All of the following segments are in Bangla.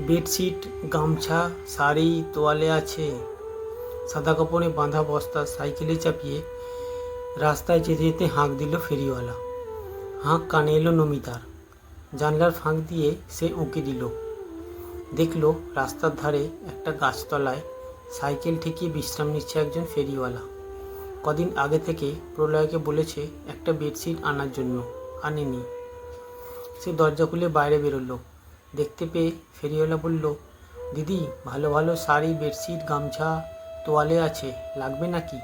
বেডশিট, গামছা, শাড়ি, তোয়ালে আছে। সাদা কাপড়ে বাঁধা বস্তা সাইকেলে চাপিয়ে রাস্তায় যেতে যেতে হাঁক দিল ফেরিওয়ালা। হাঁক কানে এলো নমিতার। জানলার ফাঁক দিয়ে সে উঁকি দিল। দেখল রাস্তার ধারে একটা গাছতলায় সাইকেল ঠেকিয়ে বিশ্রাম নিচ্ছে একজন ফেরিওয়ালা। কদিন আগে থেকে প্রলয়কে বলেছে একটা বেডশিট আনার জন্য, আনেনি। সে দরজা খুলে বাইরে বেরোলো। দেখতে পেয়ে ফেরিওয়ালা বলল, দিদি, ভালো ভালো শাড়ি, বেডশিট, গামছা, তোয়ালে আছে, লাগবে নাকি?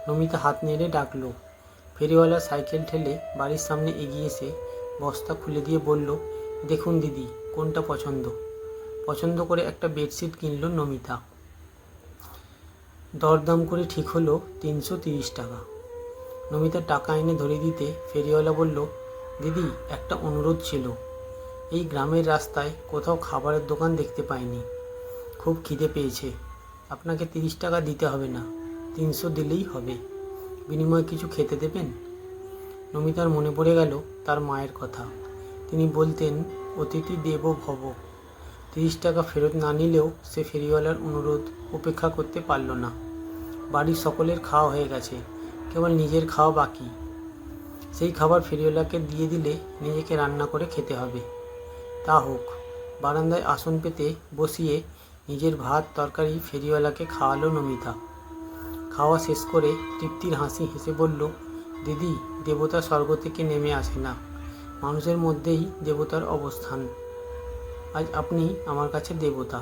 নমিতা হাত নেড়ে ডাকলো। ফেরিওয়ালা সাইকেল ঠেলে বাড়ির সামনে এগিয়ে এসে বস্তা খুলে দিয়ে বলল, দেখুন দিদি, কোনটা পছন্দ? পছন্দ করে একটা বেডশিট কিনল নমিতা। দরদাম করে ঠিক হলো 330 টাকা। নমিতা টাকা এনে ধরে দিতে ফেরিওয়ালা বলল, দিদি, একটা অনুরোধ ছিল। এই গ্রামের রাস্তায় কোথাও খাবারের দোকান দেখতে পাইনি। খুব খিদে পেয়েছে। আপনাকে 30 টাকা দিতে হবে না, 300 দিলেই হবে। বিনিময়ে কিছু খেতে দেবেন? নমিতার মনে পড়ে গেল তার মায়ের কথা। তিনি বলতেন, অতিথি দেবো ভব। 30 টাকা ফেরত না নিলেও সে ফেরিওয়ালার অনুরোধ উপেক্ষা করতে পারল না। বাড়ির সকলের খাওয়া হয়ে গেছে, কেবল নিজের খাওয়া বাকি। সেই খাবার ফেরিওয়ালাকে দিয়ে দিলে নিজেকে রান্না করে খেতে হবে। তা হোক। বারান্দায় আসন পেতে বসিয়ে নিজের ভাত তরকারি ফেরিওয়ালাকে খাওয়ালো নমিতা। খাওয়া শেষ করে তৃপ্তির হাসি হেসে বলল, দিদি, দেবতা স্বর্গ থেকে নেমে আসে না, মানুষের মধ্যেই দেবতার অবস্থান। আজ আপনি আমার কাছে দেবতা।